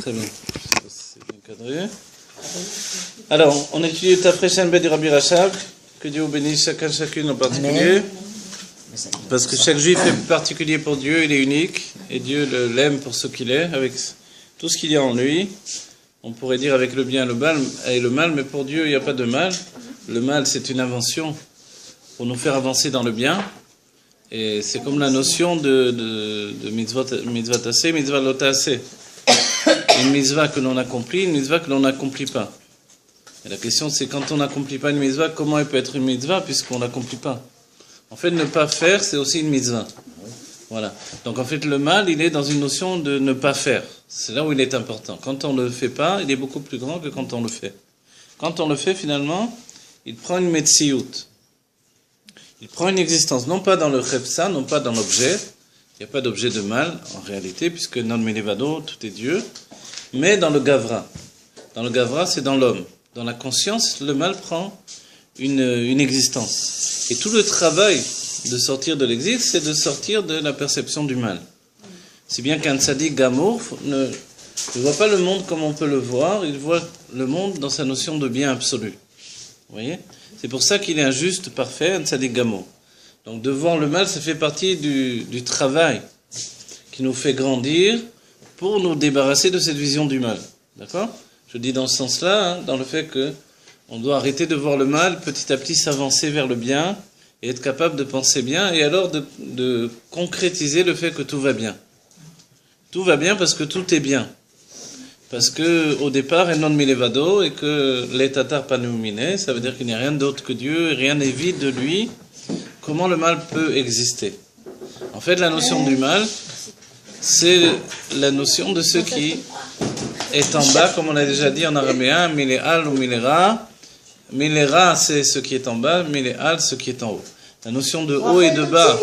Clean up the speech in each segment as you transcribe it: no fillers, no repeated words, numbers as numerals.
Très bien. C'est bien cadré. Alors, on étudie le Tafreshan Bet du Rabbi Rachab. Que Dieu vous bénisse chacune en particulier. Parce que chaque juif est particulier pour Dieu, il est unique. Et Dieu l'aime pour ce qu'il est, avec tout ce qu'il y a en lui. On pourrait dire avec le bien et le mal, mais pour Dieu, il n'y a pas de mal. Le mal, c'est une invention pour nous faire avancer dans le bien. Et c'est comme la notion de mitzvah tassé, mitzvah lo tassé. Une mitzvah que l'on accomplit, une mitzvah que l'on n'accomplit pas. Et la question, c'est quand on n'accomplit pas une mitzvah, comment elle peut être une mitzvah puisqu'on n'accomplit pas? En fait, ne pas faire, c'est aussi une mitzvah. Voilà. Donc en fait, le mal, il est dans une notion de ne pas faire. C'est là où il est important. Quand on ne le fait pas, il est beaucoup plus grand que quand on le fait. Quand on le fait, finalement, il prend une metsiout. Il prend une existence, non pas dans le chepsa, non pas dans l'objet. Il n'y a pas d'objet de mal, en réalité, puisque non melevado, tout est Dieu. Mais dans le gavra. Dans le gavra, c'est dans l'homme. Dans la conscience, le mal prend une existence. Et tout le travail de sortir de l'exil, c'est de sortir de la perception du mal. Si bien qu'un tzaddik gamour ne voit pas le monde comme on peut le voir, il voit le monde dans sa notion de bien absolu. Vous voyez? C'est pour ça qu'il est un juste parfait, un tzaddik gamour. Donc de voir le mal, ça fait partie du travail qui nous fait grandir pour nous débarrasser de cette vision du mal. D'accord? Je dis dans ce sens-là, dans le fait que on doit arrêter de voir le mal, petit à petit s'avancer vers le bien, et être capable de penser bien, et alors de concrétiser le fait que tout va bien. Tout va bien parce que tout est bien. Parce que au départ, non milevado, et que les tatars panumine, ça veut dire qu'il n'y a rien d'autre que Dieu, et rien n'est vide de lui. Comment le mal peut exister? En fait, la notion du mal, c'est la notion de ce qui est en bas, comme on a déjà dit en araméen, miléal ou milera. Milera, c'est ce qui est en bas, miléal, ce qui est en haut. La notion de haut et de bas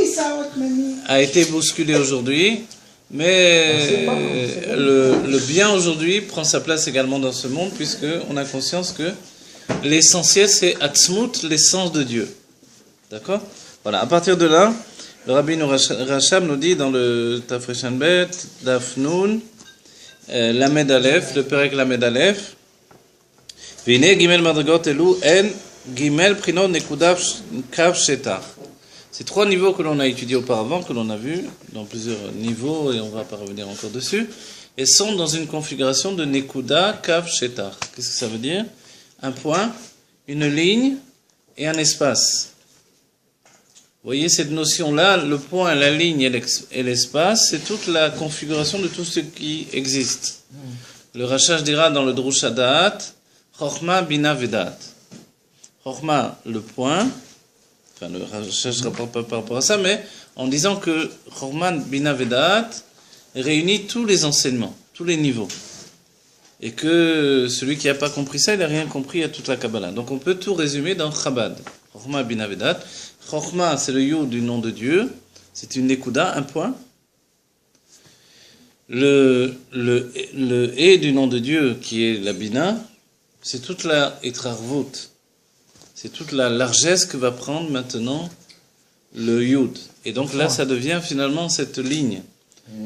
a été bousculée aujourd'hui, mais le bien aujourd'hui prend sa place également dans ce monde, puisqu'on a conscience que l'essentiel, c'est Atzmut, l'essence de Dieu. D'accord? Voilà, à partir de là, le Rabbi Rachab nous dit dans le Tafreshan Bet, Dafnoun, Lamed Aleph, le Perek Lamed Aleph, Vine Gimel Madrigot Elu En Gimel Prino Nekudav Kav Shetar. C'est trois niveaux que l'on a étudiés auparavant, que l'on a vus dans plusieurs niveaux, et on ne va pas revenir encore dessus, et sont dans une configuration de Nekuda Kav Shetar. Qu'est-ce que ça veut dire? Un point, une ligne et un espace. Vous voyez cette notion-là, le point, la ligne et l'espace, c'est toute la configuration de tout ce qui existe. Le Rashash dira dans le Drush Hadaat, Chochma Bina Vedat. Chochma, le point, enfin le Rashash ne rapporte pas par rapport à ça, mais en disant que Chochma Bina Vedat réunit tous les enseignements, tous les niveaux. Et que celui qui n'a pas compris ça, il n'a rien compris à toute la Kabbalah. Donc on peut tout résumer dans Chabad. Chochma Bina Vedat. Chochma, c'est le yod du nom de Dieu. C'est une nekuda, un point. Le et du nom de Dieu, qui est la bina, c'est toute la etrarvut. C'est toute la largesse que va prendre maintenant le yod. Et donc là, ça devient finalement cette ligne.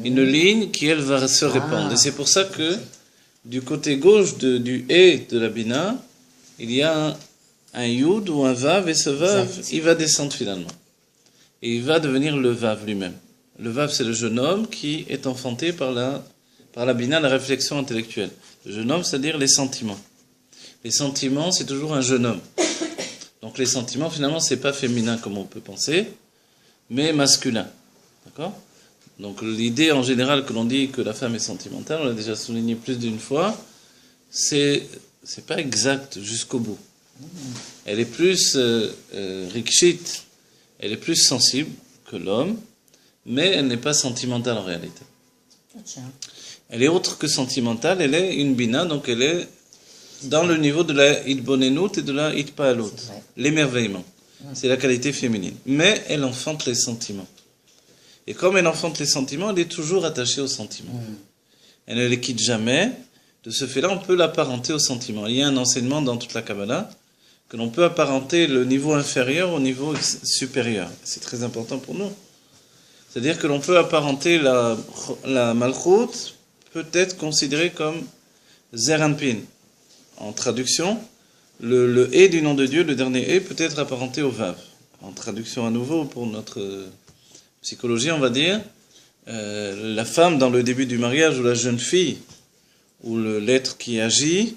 Une ligne qui, elle, va se répandre. Et c'est pour ça que du côté gauche du et de la bina, il y a un yud ou un vav, et ce vav, il va descendre finalement. Et il va devenir le vav lui-même. Le vav, c'est le jeune homme qui est enfanté par la bina, la réflexion intellectuelle. Le jeune homme, c'est-à-dire les sentiments. Les sentiments, c'est toujours un jeune homme. Donc les sentiments, finalement, c'est pas féminin comme on peut penser, mais masculin. D'accord? Donc l'idée en général que l'on dit que la femme est sentimentale, on l'a déjà souligné plus d'une fois, c'est pas exact jusqu'au bout. Elle est plus rikshit, elle est plus sensible que l'homme, mais elle n'est pas sentimentale en réalité. Elle est autre que sentimentale, elle est une bina, donc elle est dans le niveau de la hitbonenut et de la hitpaalut, l'émerveillement. C'est la qualité féminine. Mais elle enfante les sentiments. Et comme elle enfante les sentiments, elle est toujours attachée aux sentiments. Elle ne les quitte jamais. De ce fait-là, on peut l'apparenter aux sentiments. Il y a un enseignement dans toute la Kabbalah que l'on peut apparenter le niveau inférieur au niveau supérieur. C'est très important pour nous. C'est-à-dire que l'on peut apparenter la malchut, peut être considéré comme Zeranpin. En traduction, le « et » du nom de Dieu, le dernier « et » peut être apparenté au Vav. En traduction à nouveau, pour notre psychologie, on va dire, la femme dans le début du mariage ou la jeune fille, ou l'être qui agit,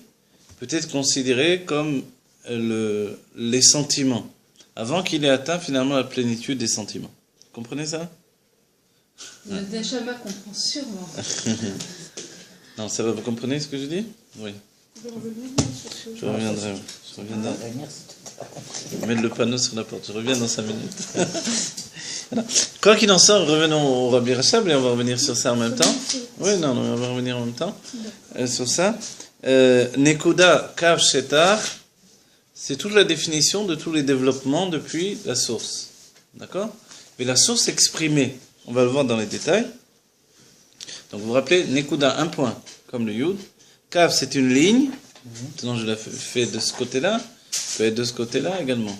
peut être considéré comme les sentiments, avant qu'il ait atteint finalement la plénitude des sentiments. Vous comprenez ça? Le Neshama comprend sûrement. Non, ça va, vous comprenez ce que je dis? Oui. Je reviendrai. Je vais mettre le panneau sur la porte. Je reviens dans 5 minutes. Voilà. Quoi qu'il en soit, revenons au Rabbi Rachab et on va revenir sur ça en même temps. Oui, non, on va revenir en même temps sur ça. Nekuda Kav Shetar, c'est toute la définition de tous les développements depuis la source. D'accord? Mais la source exprimée, on va le voir dans les détails. Donc vous vous rappelez, Nekuda, un point, comme le Yud. Kav, c'est une ligne. Maintenant, je l'ai fait de ce côté-là. Peut être de ce côté-là également.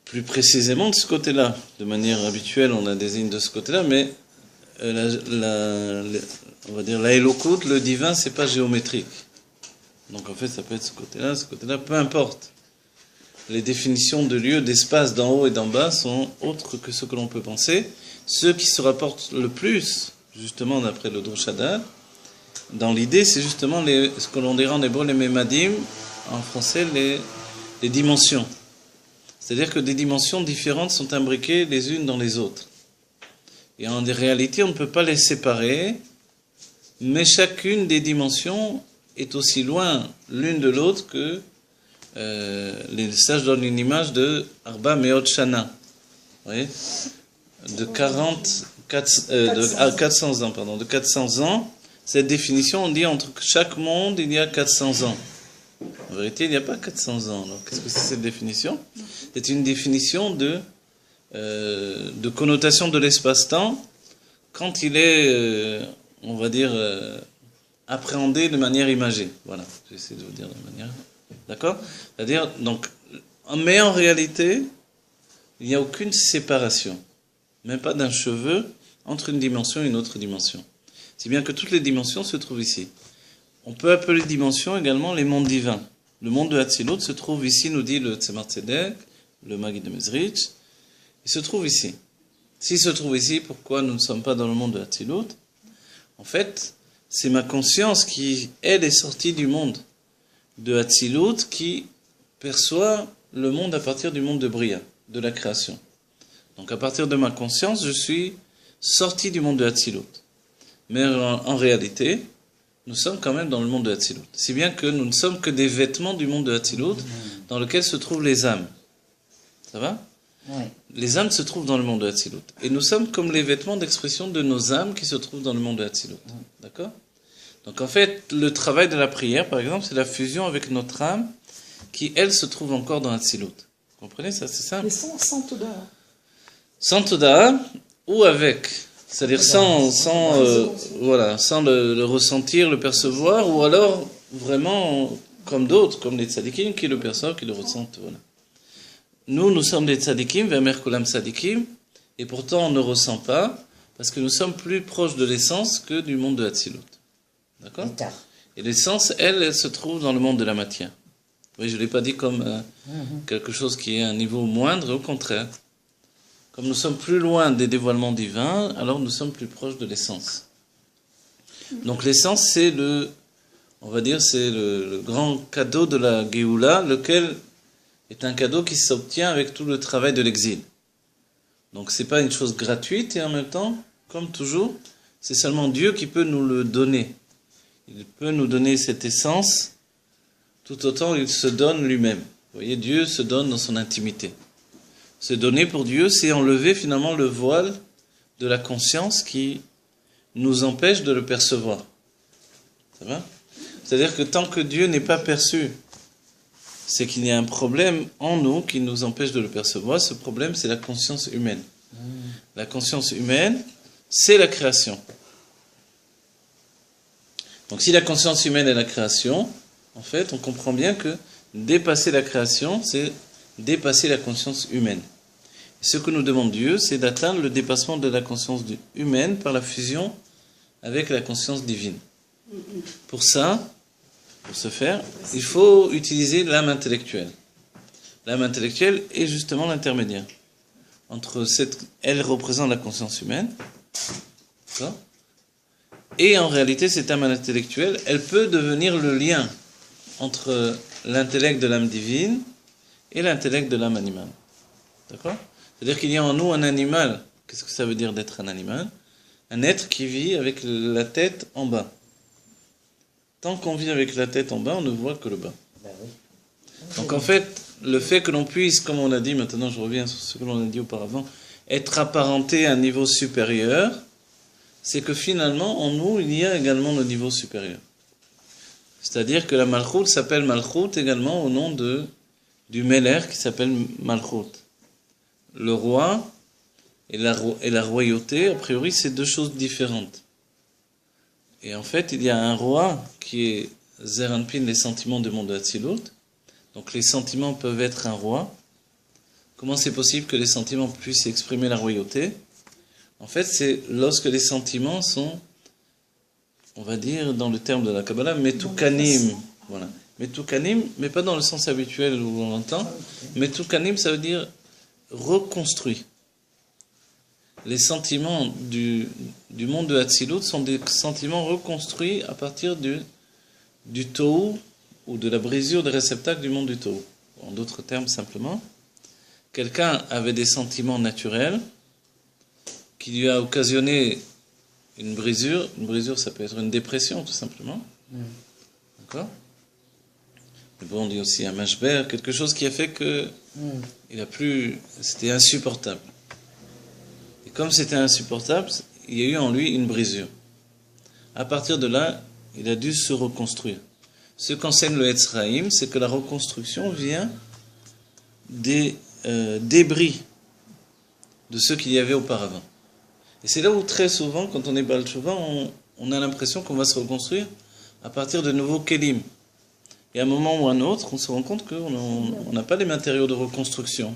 Plus précisément de ce côté-là. De manière habituelle, on la désigne de ce côté-là, mais on va dire la Elokut, le divin, c'est pas géométrique. Donc en fait, ça peut être ce côté-là, peu importe. Les définitions de lieu, d'espace d'en haut et d'en bas sont autres que ce que l'on peut penser. Ceux qui se rapportent le plus, justement d'après le Drushadal, dans l'idée, c'est justement ce que l'on dirait en hébreu les mémadim, en français les dimensions. C'est-à-dire que des dimensions différentes sont imbriquées les unes dans les autres. Et en réalité, on ne peut pas les séparer, mais chacune des dimensions est aussi loin l'une de l'autre que les sages donnent une image de Arba Meot Shana. Vous voyez, de 400 ans, pardon, de 400 ans. Cette définition, on dit entre chaque monde, il y a 400 ans. En vérité, il n'y a pas 400 ans. Alors, qu'est-ce que c'est cette définition? C'est une définition de connotation de l'espace-temps quand il est, on va dire, appréhendé de manière imagée. Voilà, j'essaie de vous dire de manière... D'accord? C'est-à-dire, donc, mais en réalité, il n'y a aucune séparation, même pas d'un cheveu, entre une dimension et une autre dimension. Si bien que toutes les dimensions se trouvent ici. On peut appeler dimensions également les mondes divins. Le monde de Hatzilut se trouve ici, nous dit le Tzemar Tzedek, le Maggid de Mezrich. Il se trouve ici. S'il se trouve ici, pourquoi nous ne sommes pas dans le monde de Hatzilut? En fait, c'est ma conscience qui, elle, est sortie du monde de Hatzilut, qui perçoit le monde à partir du monde de Bria, de la création. Donc à partir de ma conscience, je suis sorti du monde de Hatzilut. Mais en réalité, nous sommes quand même dans le monde de Hatzilut. Si bien que nous ne sommes que des vêtements du monde de Hatzilut, dans lequel se trouvent les âmes. Ça va? Oui. Les âmes se trouvent dans le monde de Hatzilut. Et nous sommes comme les vêtements d'expression de nos âmes qui se trouvent dans le monde de Hatzilut. D'accord? Donc en fait, le travail de la prière, par exemple, c'est la fusion avec notre âme, qui, elle, se trouve encore dans Hatzilut. Vous comprenez ça? C'est simple. Mais sans Toda. Sans Toda, ou avec... C'est-à-dire sans le ressentir, le percevoir, ou alors vraiment comme d'autres, comme les tzadikim qui le perçoivent, qui le ressentent. Voilà. Nous sommes des tzadikim, Ve'amer Kulam tzadikim, et pourtant on ne ressent pas, parce que nous sommes plus proches de l'essence que du monde de Hatzilut. D'accord? Et l'essence, elle se trouve dans le monde de la matière. Oui, je ne l'ai pas dit comme quelque chose qui est à un niveau moindre, au contraire. Comme nous sommes plus loin des dévoilements divins, alors nous sommes plus proches de l'essence. Donc l'essence, c'est on va dire, c'est le grand cadeau de la Géoula, lequel est un cadeau qui s'obtient avec tout le travail de l'exil. Donc c'est pas une chose gratuite et en même temps, comme toujours, c'est seulement Dieu qui peut nous le donner. Il peut nous donner cette essence, tout autant il se donne lui-même. Vous voyez, Dieu se donne dans son intimité. Se donner pour Dieu, c'est enlever finalement le voile de la conscience qui nous empêche de le percevoir. Ça va? C'est-à-dire que tant que Dieu n'est pas perçu, c'est qu'il y a un problème en nous qui nous empêche de le percevoir. Ce problème, c'est la conscience humaine. La conscience humaine, c'est la création. Donc si la conscience humaine est la création, en fait, on comprend bien que dépasser la création, c'est dépasser la conscience humaine. Ce que nous demande Dieu, c'est d'atteindre le dépassement de la conscience humaine par la fusion avec la conscience divine. Pour ça, pour ce faire, il faut utiliser l'âme intellectuelle. L'âme intellectuelle est justement l'intermédiaire entre elle représente la conscience humaine, d'accord ? Et en réalité, cette âme intellectuelle, elle peut devenir le lien entre l'intellect de l'âme divine et l'intellect de l'âme animale. D'accord ? C'est-à-dire qu'il y a en nous un animal. Qu'est-ce que ça veut dire d'être un animal ? Un être qui vit avec la tête en bas. Tant qu'on vit avec la tête en bas, on ne voit que le bas. Donc en fait, le fait que l'on puisse, comme on a dit, maintenant je reviens sur ce que l'on a dit auparavant, être apparenté à un niveau supérieur, c'est que finalement, en nous, il y a également le niveau supérieur. C'est-à-dire que la Malchout s'appelle Malchout également au nom du Meller qui s'appelle Malchout. Le roi et la royauté, a priori, c'est deux choses différentes. Et en fait, il y a un roi qui est Zeranpin, les sentiments du monde de Hatzilut. Donc les sentiments peuvent être un roi. Comment c'est possible que les sentiments puissent exprimer la royauté ? En fait, c'est lorsque les sentiments sont, on va dire, dans le terme de la Kabbalah, metukanim. Voilà. Metukanim, mais pas dans le sens habituel où on l'entend. Metukanim, ça veut dire reconstruit. Les sentiments du monde de Hatzilut sont des sentiments reconstruits à partir du Tohu, ou de la brisure des réceptacles du monde du Tohu. En d'autres termes, simplement, quelqu'un avait des sentiments naturels qui lui a occasionné une brisure. Une brisure, ça peut être une dépression, tout simplement. D'accord ? Mais bon, on dit aussi un mashber, quelque chose qui a fait que c'était insupportable. Et comme c'était insupportable, il y a eu en lui une brisure. À partir de là, il a dû se reconstruire. Ce qu'enseigne le Etzraïm, c'est que la reconstruction vient des débris de ce qu'il y avait auparavant. Et c'est là où très souvent, quand on est Baal Tshuva, on a l'impression qu'on va se reconstruire à partir de nouveaux kelim. Et à un moment ou à un autre, on se rend compte qu'on n'a pas les matériaux de reconstruction.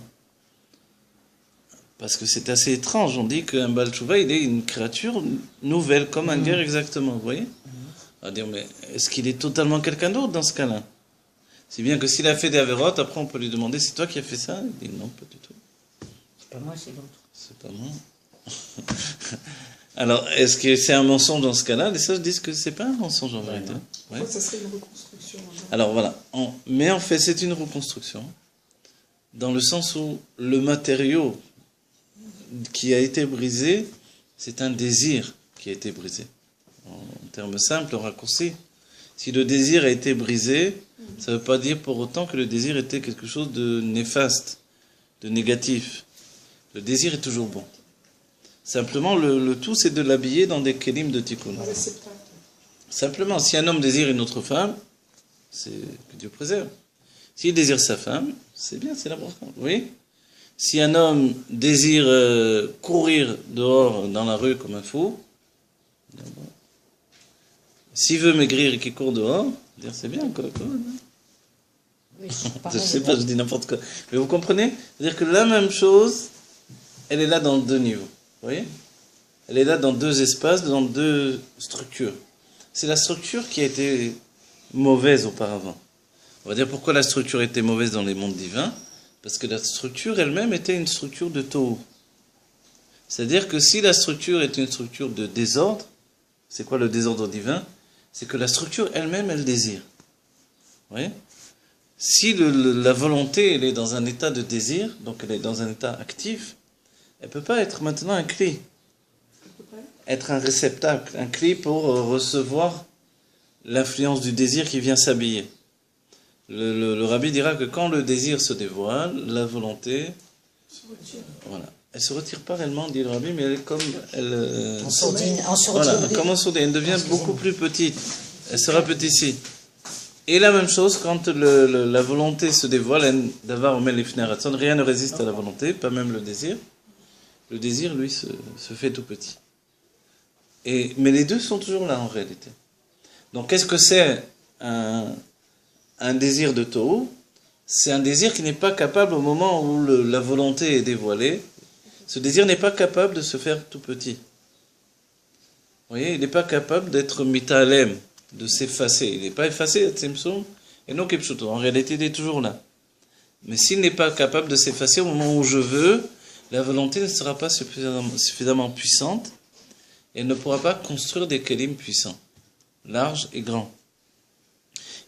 Parce que c'est assez étrange. On dit qu'un Baal Tshuva, il est une créature nouvelle, comme un guerre exactement, vous voyez ? On va dire, mais est-ce qu'il est totalement quelqu'un d'autre dans ce cas-là ? C'est bien que s'il a fait des avérotes, après on peut lui demander, c'est toi qui as fait ça ? Il dit non, pas du tout. C'est pas moi, c'est l'autre. C'est pas moi. Alors, est-ce que c'est un mensonge dans ce cas-là ? Les sages disent que c'est pas un mensonge en vérité. Ouais. Ça serait une reconstruction. Alors voilà. Mais en fait, c'est une reconstruction. Dans le sens où le matériau qui a été brisé, c'est un désir qui a été brisé. En termes simples, raccourcis. Si le désir a été brisé, ça ne veut pas dire pour autant que le désir était quelque chose de néfaste, de négatif. Le désir est toujours bon. Simplement, le tout, c'est de l'habiller dans des kelim de tikkun. Simplement, si un homme désire une autre femme, c'est que Dieu préserve. S'il désire sa femme, c'est bien, c'est la bracha. Vous voyez ? Si un homme désire courir dehors dans la rue comme un fou, s'il veut maigrir et qu'il court dehors, dire c'est bien, quoi. Oui, Je sais pas, je dis n'importe quoi. Mais vous comprenez ? C'est-à-dire que la même chose, elle est là dans deux niveaux. Vous voyez ? Elle est là dans deux espaces, dans deux structures. C'est la structure qui a été mauvaise auparavant. On va dire pourquoi la structure était mauvaise dans les mondes divins. Parce que la structure elle-même était une structure de Tohu. C'est-à-dire que si la structure est une structure de désordre, c'est quoi le désordre divin ? C'est que la structure elle-même, elle désire. Vous voyez ? Si la volonté, elle est dans un état de désir, donc elle est dans un état actif, elle ne peut pas être maintenant un cli. Être un réceptacle, un cli pour recevoir l'influence du désir qui vient s'habiller. Le rabbi dira que quand le désir se dévoile, la volonté, voilà, elle se retire pas réellement, dit le rabbi, mais elle est comme En sourdine. Voilà, comme en sourdine, elle devient beaucoup plus petite. Elle se répète ici. Et la même chose quand la volonté se dévoile, d'avoir les fnératson, rien ne résiste à la volonté, pas même le désir. Le désir, lui, se fait tout petit. Mais les deux sont toujours là en réalité. Donc qu'est-ce que c'est un désir de Tohu? C'est un désir qui n'est pas capable, au moment où la volonté est dévoilée, ce désir n'est pas capable de se faire tout petit. voyez, il n'est pas capable d'être mitalem, de s'effacer. Il n'est pas effacé, Tzimtzum, et non Kipshuto. En réalité, il est toujours là. Mais s'il n'est pas capable de s'effacer au moment où je veux, la volonté ne sera pas suffisamment puissante, et elle ne pourra pas construire des kelim puissants, larges et grands.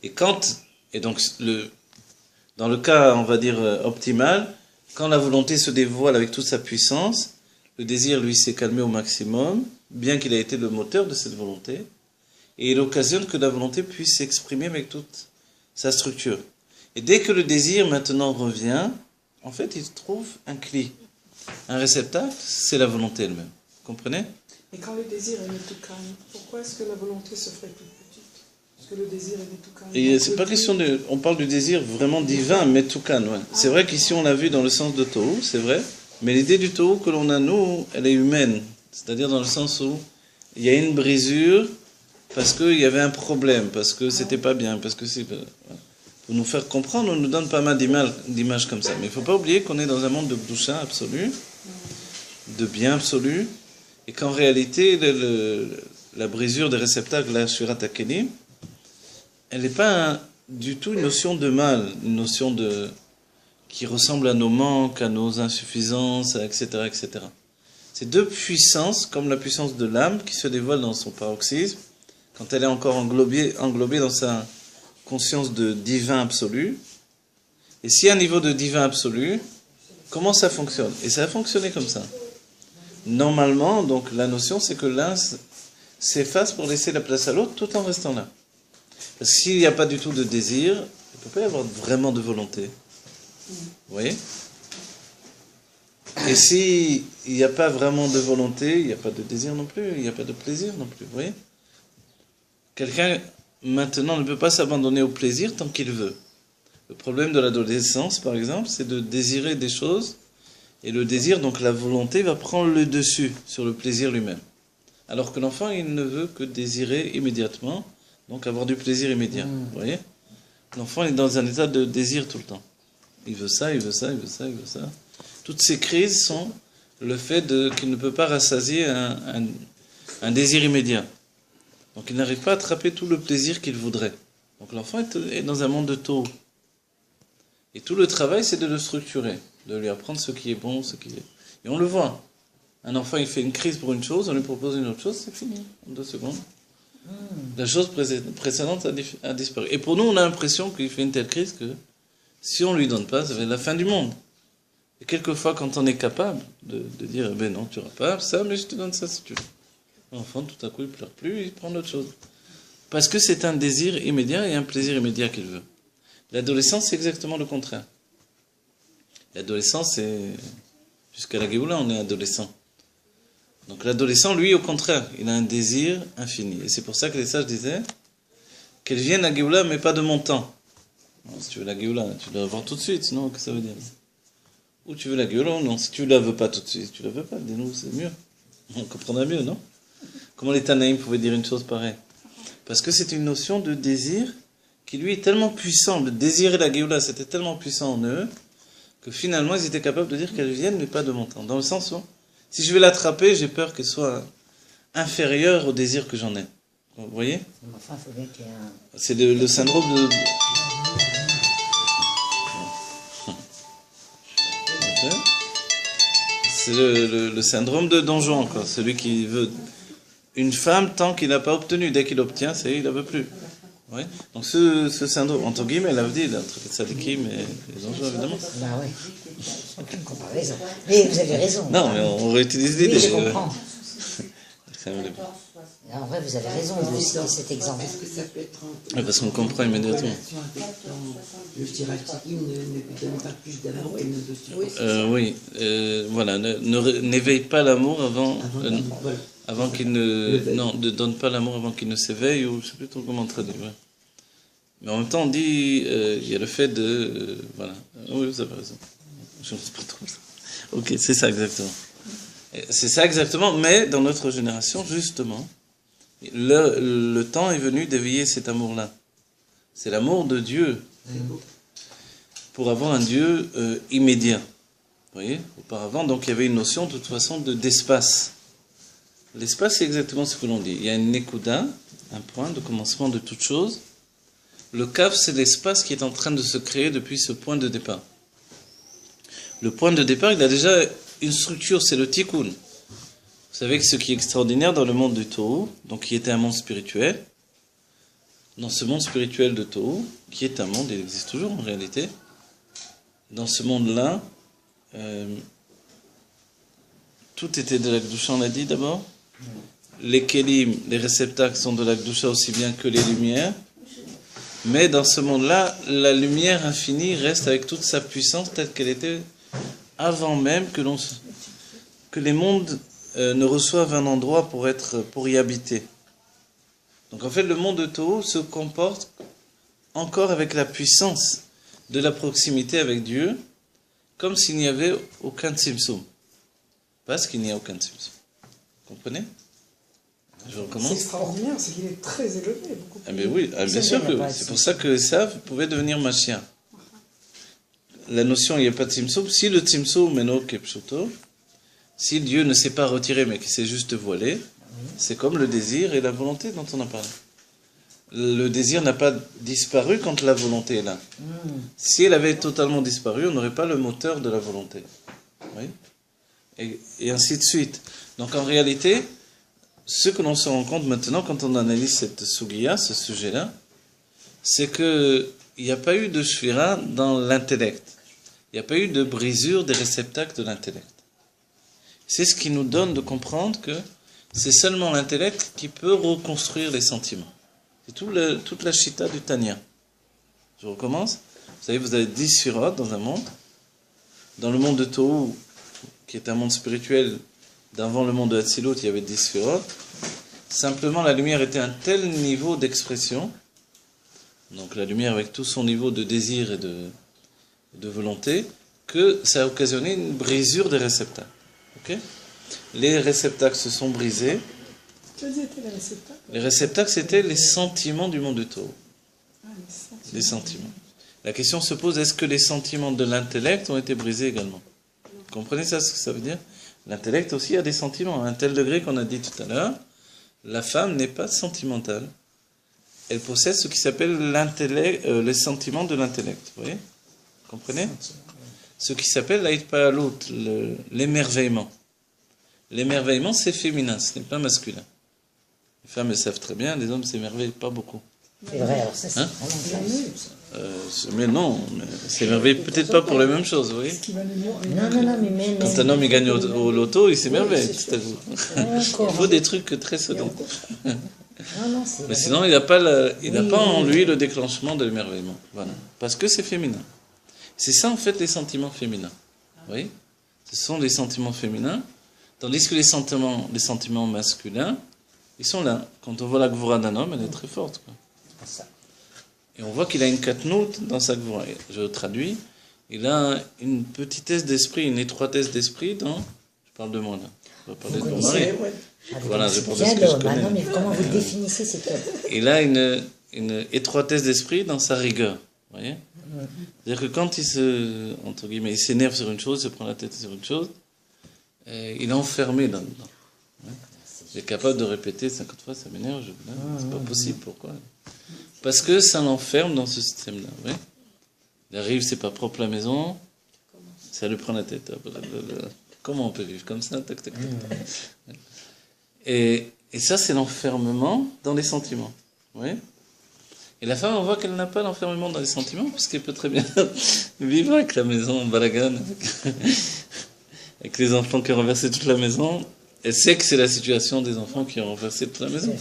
Et donc, dans le cas, on va dire, optimal, quand la volonté se dévoile avec toute sa puissance, le désir, lui, s'est calmé au maximum, bien qu'il ait été le moteur de cette volonté, et il occasionne que la volonté puisse s'exprimer avec toute sa structure. Et dès que le désir, maintenant, revient, en fait, il trouve un cli. Un réceptacle, c'est la volonté elle-même. Vous comprenez? Et quand le désir est Metukan, pourquoi est-ce que la volonté se ferait plus petite? Parce que le désir est Metukan. Et c'est pas question de... On parle du désir vraiment divin, Metukan, ouais. C'est vrai qu'ici, on l'a vu dans le sens de Tohu, c'est vrai. Mais l'idée du Tohu que l'on a, nous, elle est humaine. C'est-à-dire dans le sens où il y a une brisure parce qu'il y avait un problème, parce que c'était pas bien, parce que c'est... Pour nous faire comprendre, on nous donne pas mal d'images comme ça. Mais il ne faut pas oublier qu'on est dans un monde de Kedusha absolu, de bien absolu, et qu'en réalité, la brisure des réceptacles, la Shurat HaKelim, elle n'est pas du tout une notion de mal, une notion qui ressemble à nos manques, à nos insuffisances, etc., etc. C'est deux puissances, comme la puissance de l'âme, qui se dévoile dans son paroxysme, quand elle est encore englobée dans sa conscience de divin absolu. Et s'il y a un niveau de divin absolu, comment ça fonctionne? Et ça a fonctionné comme ça. Normalement, donc la notion, c'est que l'un s'efface pour laisser la place à l'autre tout en restant là. Parce que s'il n'y a pas du tout de désir, il ne peut pas y avoir vraiment de volonté. Vous voyez? Et s'il n'y a pas vraiment de volonté, il n'y a pas de désir non plus, il n'y a pas de plaisir non plus. Vous voyez? Quelqu'un, maintenant, ne peut pas s'abandonner au plaisir tant qu'il veut. Le problème de l'adolescence, par exemple, c'est de désirer des choses, et le désir, donc la volonté, va prendre le dessus sur le plaisir lui-même. Alors que l'enfant, il ne veut que désirer immédiatement, donc avoir du plaisir immédiat. Vous voyez? L'enfant est dans un état de désir tout le temps. Il veut ça, il veut ça, il veut ça, il veut ça. Toutes ces crises sont le fait qu'il ne peut pas rassasier un désir immédiat. Donc il n'arrive pas à attraper tout le plaisir qu'il voudrait. Donc l'enfant est dans un monde de taux. Et tout le travail, c'est de le structurer, de lui apprendre ce qui est bon, ce qui est... Et on le voit. Un enfant, il fait une crise pour une chose, on lui propose une autre chose, c'est fini, en 2 secondes. La chose précédente a disparu. Et pour nous, on a l'impression qu'il fait une telle crise que si on ne lui donne pas, ça va être la fin du monde. Et quelquefois, quand on est capable de dire, eh ben non, tu n'auras pas ça, mais je te donne ça si tu veux. L'enfant, tout à coup, il ne pleure plus, il prend autre chose. Parce que c'est un désir immédiat et un plaisir immédiat qu'il veut. L'adolescence, c'est exactement le contraire. L'adolescence, c'est... Jusqu'à la Géoula, on est adolescent. Donc l'adolescent, lui, au contraire, il a un désir infini. Et c'est pour ça que les sages disaient qu'elle vienne la Géoula, mais pas de mon temps. Non, si tu veux la Géoula, tu dois l'avoir tout de suite, sinon, qu'est-ce que ça veut dire? Ou tu veux la Géoula ou non? Si tu ne la veux pas tout de suite, tu ne la veux pas, dis-nous, c'est mieux. On comprendra mieux, non? Comment les Tanaïm pouvaient dire une chose pareille? Parce que c'est une notion de désir qui, lui, est tellement puissant. Le désir et la Géoula, c'était tellement puissant en eux que finalement, ils étaient capables de dire qu'elle vienne, mais pas de mon temps. Dans le sens où, si je vais l'attraper, j'ai peur qu'elle soit inférieure au désir que j'en ai. Vous voyez? Enfin, il faut bien qu'il y ait un... C'est le syndrome de... C'est le syndrome de Don Juan, quoi. Celui qui veut une femme tant qu'il n'a pas obtenu. Dès qu'il obtient, il la veut plus. Ouais. Donc ce syndrome, entre guillemets, elle a dit, entre les sadikim et les Don Juan, évidemment. Bah oui, aucune comparaison. Mais vous avez raison. Non, mais on réutilise l'idée. Oui, je comprends. Oui, En vrai, vous avez raison de citer cet exemple. parce qu'on comprend immédiatement. Le Shirachikim ne lui donne pas plus d'amour et ne Oui, voilà, n'éveille pas l'amour avant qu'il ne donne pas l'amour avant qu'il ne s'éveille, ou je ne sais plus trop comment traduire. Ouais. Mais en même temps, on dit, il y a le fait de... voilà. Oui, vous avez raison. Je ne sais pas trop ça. Ok, c'est ça exactement. C'est ça exactement, mais dans notre génération, justement, le temps est venu d'éveiller cet amour-là. C'est l'amour de Dieu. Pour avoir un Dieu immédiat. Vous voyez? Auparavant, donc, il y avait une notion, de toute façon, d'espace. L'espace, c'est exactement ce que l'on dit. Il y a une nekuda, un point de commencement de toute chose. Le kaf, c'est l'espace qui est en train de se créer depuis ce point de départ. Le point de départ, il a déjà une structure, c'est le tikkun. Vous savez que ce qui est extraordinaire dans le monde du Tohu, donc qui était un monde spirituel, dans ce monde spirituel de Tohu, qui est un monde, il existe toujours en réalité, dans ce monde-là, tout était de la Kedusha, on l'a dit d'abord. Les kelim, les réceptacles sont de la Kedusha aussi bien que les lumières. Mais dans ce monde-là, la lumière infinie reste avec toute sa puissance telle qu'elle était avant même que les mondes ne reçoivent un endroit pour y habiter. Donc en fait, le monde de Tohu se comporte encore avec la puissance de la proximité avec Dieu, comme s'il n'y avait aucun tzimtzum. Parce qu'il n'y a aucun tzimtzum. Vous comprenez? Je recommence. C'est extraordinaire, c'est qu'il est très élevé. Beaucoup plus. Ah ben oui, bien sûr que oui. C'est pour ça que Esav pouvait devenir Mashiach. La notion, il n'y a pas de tzimtzum. Si le tzimtzum est no kepshuto, si Dieu ne s'est pas retiré mais qu'il s'est juste voilé, c'est comme le désir et la volonté dont on a parlé. Le désir n'a pas disparu quand la volonté est là. Si elle avait totalement disparu, on n'aurait pas le moteur de la volonté. Oui. Et ainsi de suite. Donc en réalité, ce que l'on se rend compte maintenant quand on analyse cette sugiya, ce sujet-là, c'est qu'il n'y a pas eu de shvira dans l'intellect. Il n'y a pas eu de brisure des réceptacles de l'intellect. C'est ce qui nous donne de comprendre que c'est seulement l'intellect qui peut reconstruire les sentiments. C'est toute la chita du Tanya. Je recommence. Vous savez, vous avez 10 sphirot dans un monde. Dans le monde de Tohu, qui est un monde spirituel, d'avant le monde de Hatzilut, il y avait 10 sphirot. Simplement, la lumière était à un tel niveau d'expression, donc la lumière avec tout son niveau de désir et de volonté, que ça a occasionné une brisure des réceptacles. Okay? Les réceptacles se sont brisés. Quels étaient les réceptacles? Les réceptacles, c'était les sentiments du monde de Tohu. Les sentiments. La question se pose, est-ce que les sentiments de l'intellect ont été brisés également? Vous comprenez ça, ce que ça veut dire? L'intellect aussi a des sentiments, à un tel degré qu'on a dit tout à l'heure. La femme n'est pas sentimentale. Elle possède ce qui s'appelle les sentiments de l'intellect. Vous voyez? Vous comprenez? Ce qui s'appelle l'Aitpa'alut, l'émerveillement. L'émerveillement, c'est féminin, ce n'est pas masculin. Les femmes le savent très bien, les hommes ne s'émerveillent pas beaucoup. C'est vrai, alors ça, c'est mais non, s'émerveille peut-être pas pour les mêmes choses, vous voyez? Non, mais quand un homme il gagne au loto, il s'émerveille, tout à vous. Il faut des trucs très solides. Mais sinon, il n'a pas en lui le déclenchement de l'émerveillement. Voilà. Parce que c'est féminin. C'est ça, en fait, les sentiments féminins. Vous voyez? Ce sont les sentiments féminins, tandis que les sentiments masculins, ils sont là. Quand on voit la gvura d'un homme, elle est très forte, quoi. Et on voit qu'il a une katnout dans sa gvura. Je traduis. Il a une petitesse d'esprit, une étroitesse d'esprit dans... Je parle de moi, là. Je vais parler de mon mari. Voilà, je parle de ce que je connais. Non, mais comment vous définissez cette œuvre? Il a une étroitesse d'esprit dans sa rigueur. Vous voyez? C'est-à-dire que quand entre guillemets, il s'énerve sur une chose, il se prend la tête sur une chose, il est enfermé là-dedans. Il est capable de répéter 50 fois, ça m'énerve, c'est pas possible, pourquoi? Parce que ça l'enferme dans ce système-là. Oui. Il arrive, c'est pas propre la maison, ça lui prend la tête. Comment on peut vivre comme ça? Tac, tac, tac. Et ça, c'est l'enfermement dans les sentiments. Oui. Et la femme, on voit qu'elle n'a pas l'enfermement dans les sentiments, puisqu'elle peut très bien vivre avec la maison en balagan, avec les enfants qui ont renversé toute la maison. Elle sait que c'est la situation des enfants qui ont renversé toute la maison.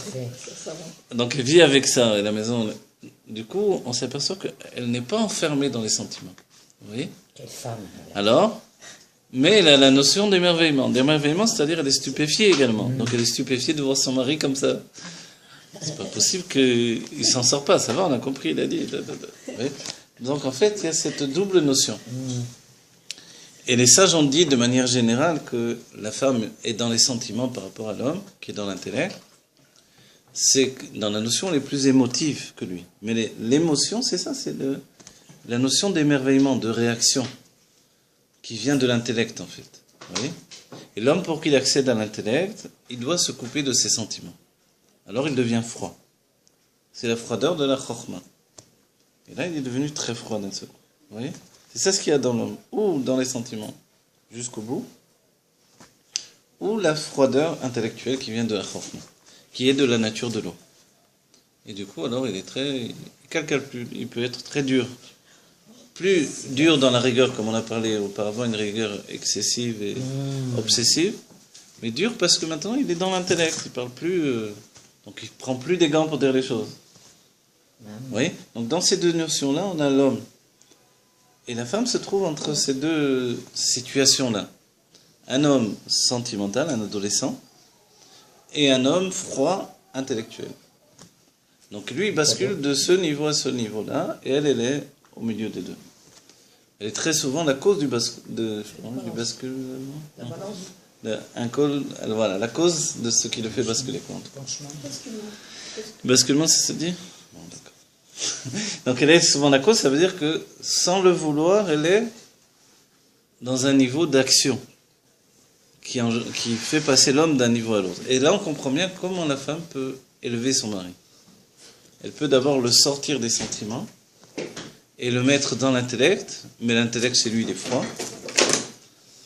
Donc elle vit avec ça, et la maison... Du coup, on s'aperçoit qu'elle n'est pas enfermée dans les sentiments. Vous voyez? Quelle femme. Alors, mais elle a la notion d'émerveillement. D'émerveillement, c'est-à-dire elle est stupéfiée également. Donc elle est stupéfiée de voir son mari comme ça. C'est pas possible qu'il s'en sort pas, ça va, on a compris, il a dit. Donc en fait, il y a cette double notion. Et les sages ont dit de manière générale que la femme est dans les sentiments par rapport à l'homme, qui est dans l'intellect. C'est dans la notion les plus émotives que lui. Mais l'émotion, c'est ça, c'est la notion d'émerveillement, de réaction, qui vient de l'intellect en fait. Vous voyez ? Et l'homme, pour qu'il accède à l'intellect, il doit se couper de ses sentiments. Alors il devient froid. C'est la froideur de la chokhmah. Et là, il est devenu très froid d'un seul coup. Vous voyez? C'est ça ce qu'il y a dans l'homme. Ou dans les sentiments, jusqu'au bout. Ou la froideur intellectuelle qui vient de la chokhmah, qui est de la nature de l'eau. Et du coup, alors, il est très... Il peut être très dur. Plus dur dans la rigueur, comme on a parlé auparavant, une rigueur excessive et obsessive, mais dur parce que maintenant, il est dans l'intellect. Il parle plus... donc, il prend plus des gants pour dire les choses. Vous voyez? Donc, dans ces deux notions-là, on a l'homme. Et la femme se trouve entre ces deux situations-là. Un homme sentimental, un adolescent, et un homme froid, intellectuel. Donc lui, il bascule de ce niveau à ce niveau-là, et elle est au milieu des deux. Elle est très souvent la cause du basculement. Voilà, la cause de ce qui le fait basculer. Basculement, c'est se dire. Bon, d'accord. Donc elle est souvent la cause, ça veut dire que sans le vouloir, elle est dans un niveau d'action qui fait passer l'homme d'un niveau à l'autre. Et là, on comprend bien comment la femme peut élever son mari. Elle peut d'abord le sortir des sentiments et le mettre dans l'intellect, mais l'intellect chez lui il est froid.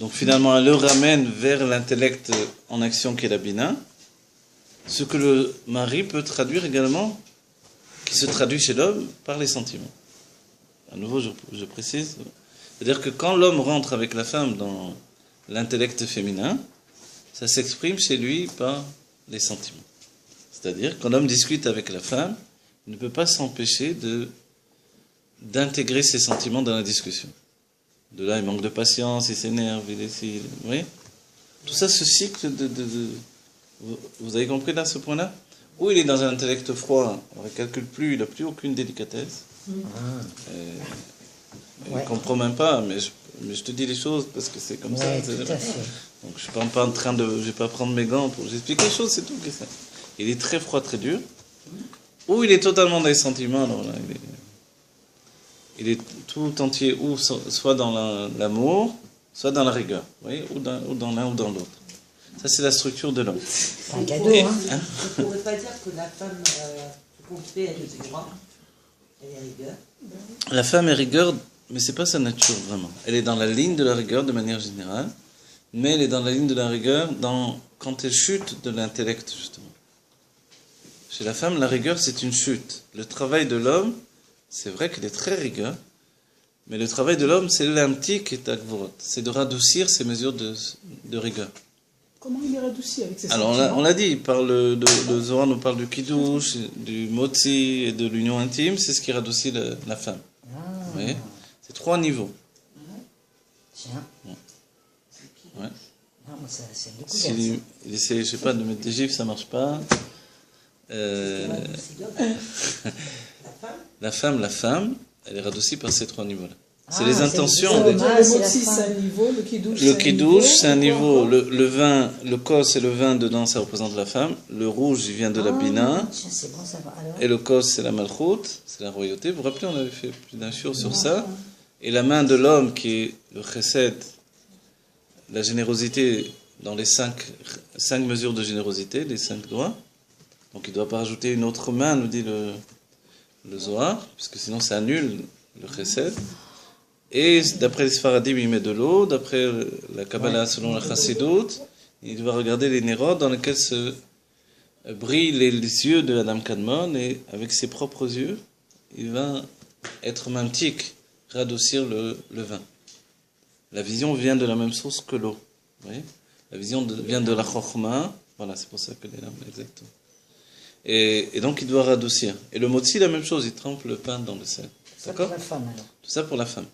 Donc finalement elle le ramène vers l'intellect en action qui est la bina, ce que le mari peut traduire également, qui se traduit chez l'homme par les sentiments. À nouveau je précise, c'est-à-dire que quand l'homme rentre avec la femme dans l'intellect féminin, ça s'exprime chez lui par les sentiments. C'est-à-dire quand l'homme discute avec la femme, il ne peut pas s'empêcher d'intégrer ses sentiments dans la discussion. De là, il manque de patience, il s'énerve, il essaie... Vous voyez? Tout ça, ce cycle Vous avez compris là, ce point-là? Ou il est dans un intellect froid, on ne calcule plus, il n'a plus aucune délicatesse. Il ne comprend même pas, mais je te dis les choses parce que c'est comme ça. Tout à fait. Donc je ne suis pas en train de... Je ne vais pas prendre mes gants pour vous expliquer les choses, c'est tout. Il est très froid, très dur. Ou il est totalement dans les sentiments, alors là, il est tout entier, ou soit dans l'amour, soit dans la rigueur, vous voyez, ou dans l'un ou dans l'autre. Ça, c'est la structure de l'homme. C'est un cadeau, hein. On ne pourrait pas dire que la femme, tout compte fait, elle est froide, elle est rigueur. La femme est rigueur, mais c'est pas sa nature, vraiment. Elle est dans la ligne de la rigueur, de manière générale, mais elle est dans la ligne de la rigueur quand elle chute de l'intellect, justement. Chez la femme, la rigueur, c'est une chute. Le travail de l'homme, c'est vrai qu'il est très rigueur, mais le travail de l'homme, c'est l'antique et takvorot. C'est de radoucir ces mesures de rigueur. Comment il est radouci avec ses Alors, sentiments? on l'a dit, le Zohar nous parle du kiddush, du motzi et de l'union intime, c'est ce qui radoucit la femme. Vous voyez? C'est 3 niveaux. Tiens. Ouais. Non, mais ça, c'est une découverte. Il essaie, je sais pas, de mettre des gifs, ça marche pas. La femme, elle est radoucie par ces 3 niveaux-là. C'est les intentions. Le motzi, c'est un niveau, le kiddush, c'est un niveau. Le vin, le kos et le vin dedans, ça représente la femme. Le rouge, il vient de la bina. Tiens, c'est bon, ça va. Alors, Et le kos, c'est la malchoute, c'est la royauté. Vous vous rappelez, on avait fait plus d'un shiur sur ça. Et la main de l'homme, qui est le chesed, la générosité dans les 5 mesures de générosité, les 5 doigts. Donc il ne doit pas rajouter une autre main, nous dit le Zohar, puisque sinon ça annule le chesed. Et d'après les Sfaradim, il met de l'eau. D'après la Kabbalah, selon la Chassidut, il va regarder les nérodes dans lesquels se brillent les yeux de Adam Kadmon, et avec ses propres yeux, il va être mamtik, radoucir le vin. La vision vient de la même source que l'eau. Vous voyez? La vision vient de la chokhmah. Voilà, c'est pour ça que les lames, exactement. Et donc il doit radoucir. Et le motzi, la même chose, il trempe le pain dans le sel. D'accord? pour la femme, alors. Tout ça pour la femme.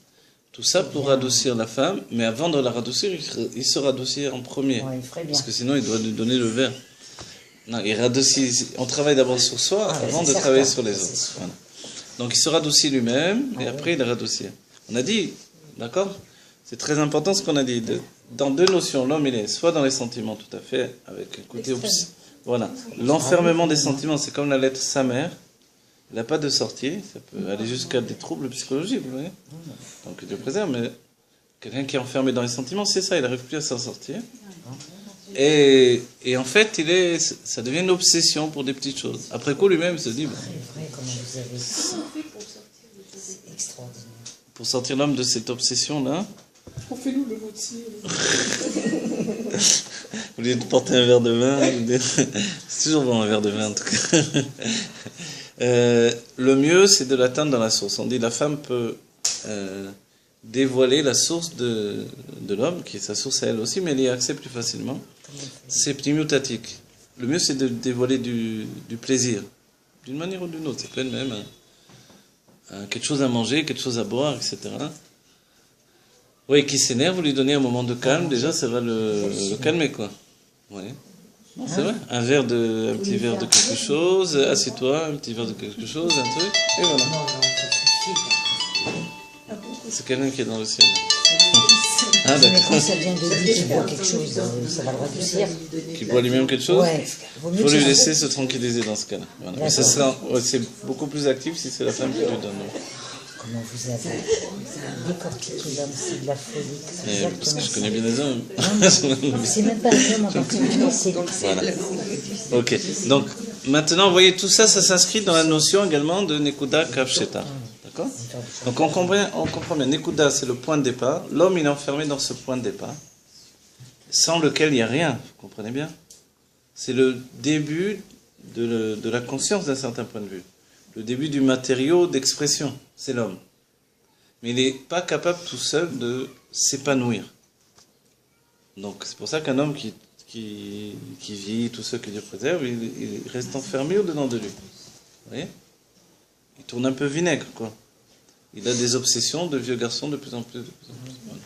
Tout ça pour radoucir la femme, mais avant de la radoucir, il se radoucit en premier. Ouais, il ferait bien. Parce que sinon, il doit lui donner le verre. Non, il radoucit. On travaille d'abord sur soi avant de travailler sur les autres. Voilà. Donc il se radoucit lui-même, et après il radoucit. On a dit, d'accord? C'est très important ce qu'on a dit. Dans 2 notions, l'homme, il est soit dans les sentiments, tout à fait, avec un côté voilà. L'enfermement des sentiments, c'est comme la lettre sa mère. Elle n'a pas de sortie, ça peut aller jusqu'à des troubles psychologiques, vous voyez. Donc Dieu préserve, mais Quelqu'un qui est enfermé dans les sentiments, c'est ça, il n'arrive plus à s'en sortir. Et en fait, ça devient une obsession pour des petites choses. Après coup, lui-même se dit... C'est vrai, comment vous avez... C'est extraordinaire. Pour sortir l'homme de cette obsession-là... Fais-nous le mot de cire. Au lieu de porter un verre de vin, c'est toujours bon un verre de vin en tout cas. Le mieux, c'est de l'atteindre dans la source. On dit la femme peut dévoiler la source de l'homme, qui est sa source à elle aussi, mais elle y a accès plus facilement. C'est pnimiotatique. Le mieux, c'est de dévoiler du plaisir, d'une manière ou d'une autre. Ça peut être même quelque chose à manger, quelque chose à boire, etc. Oui, qui s'énerve, vous lui donnez un moment de calme, déjà ça va le calmer, quoi. Oui. C'est vrai. Un petit verre de quelque chose, assieds-toi, un petit verre de quelque chose, un truc, et voilà. C'est quelqu'un qui est dans le ciel. Ah, Mais quand ça vient de lui qui boit quelque chose, ça va le radoucir. Qui boit lui-même quelque chose. Ouais. Il faut lui laisser se tranquilliser dans ce cas-là. Voilà. Mais ça sera, c'est beaucoup plus actif si c'est la femme qui lui donne. Comment vous avez décortiqué l'homme, c'est de la folie. Parce que je connais bien les hommes. C'est même pas un homme en particulier, c'est... Voilà. Ok. Donc, maintenant, vous voyez, tout ça, ça s'inscrit dans la notion également de Nekuda Kavsheta. D'accord ? Donc, on comprend bien. Nekuda, c'est le point de départ. L'homme, il est enfermé dans ce point de départ, sans lequel il n'y a rien. Vous comprenez bien ? C'est le début de la conscience d'un certain point de vue. Le début du matériau d'expression, c'est l'homme. Mais il n'est pas capable tout seul de s'épanouir. Donc c'est pour ça qu'un homme qui vit, tout ce que Dieu préserve, il reste enfermé au-dedans de lui. Vous voyez ? Il tourne un peu vinaigre, quoi. Il a des obsessions de vieux garçon de plus en plus. Voilà.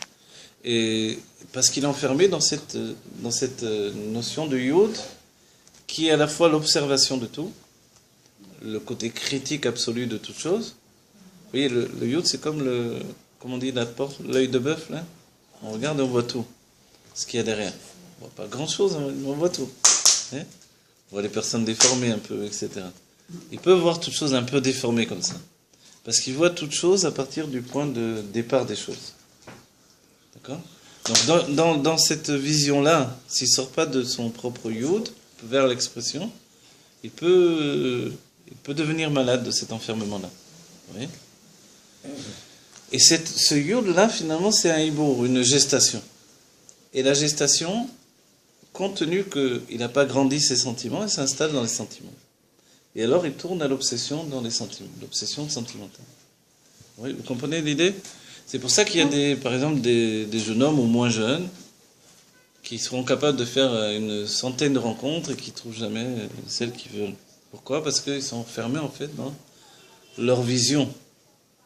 Et parce qu'il est enfermé dans cette notion de yod, qui est à la fois l'observation de tout, le côté critique absolu de toute chose. Vous voyez, le yod, c'est comme comment on dit, la porte, l'œil de bœuf, là. On regarde et on voit tout, ce qu'il y a derrière. On voit pas grand-chose, mais on voit tout. On voit les personnes déformées un peu, etc. Ils peuvent voir toute chose un peu déformée comme ça. Parce qu'ils voient toute chose à partir du point de départ des choses. D'accord ? Donc, dans cette vision-là, s'il ne sort pas de son propre yod, vers l'expression, il peut devenir malade de cet enfermement-là. Vous voyez ? Et ce yod-là, finalement, c'est un hibour, une gestation. Et la gestation, compte tenu qu'il n'a pas grandi ses sentiments, il s'installe dans les sentiments. Et alors, il tourne à l'obsession dans les sentiments, l'obsession sentimentale. Oui, vous comprenez l'idée ? C'est pour ça qu'il y a par exemple des jeunes hommes ou moins jeunes qui seront capables de faire une centaine de rencontres et qui ne trouvent jamais celle qu'ils veulent. Pourquoi ? Parce qu'ils sont enfermés en fait dans leur vision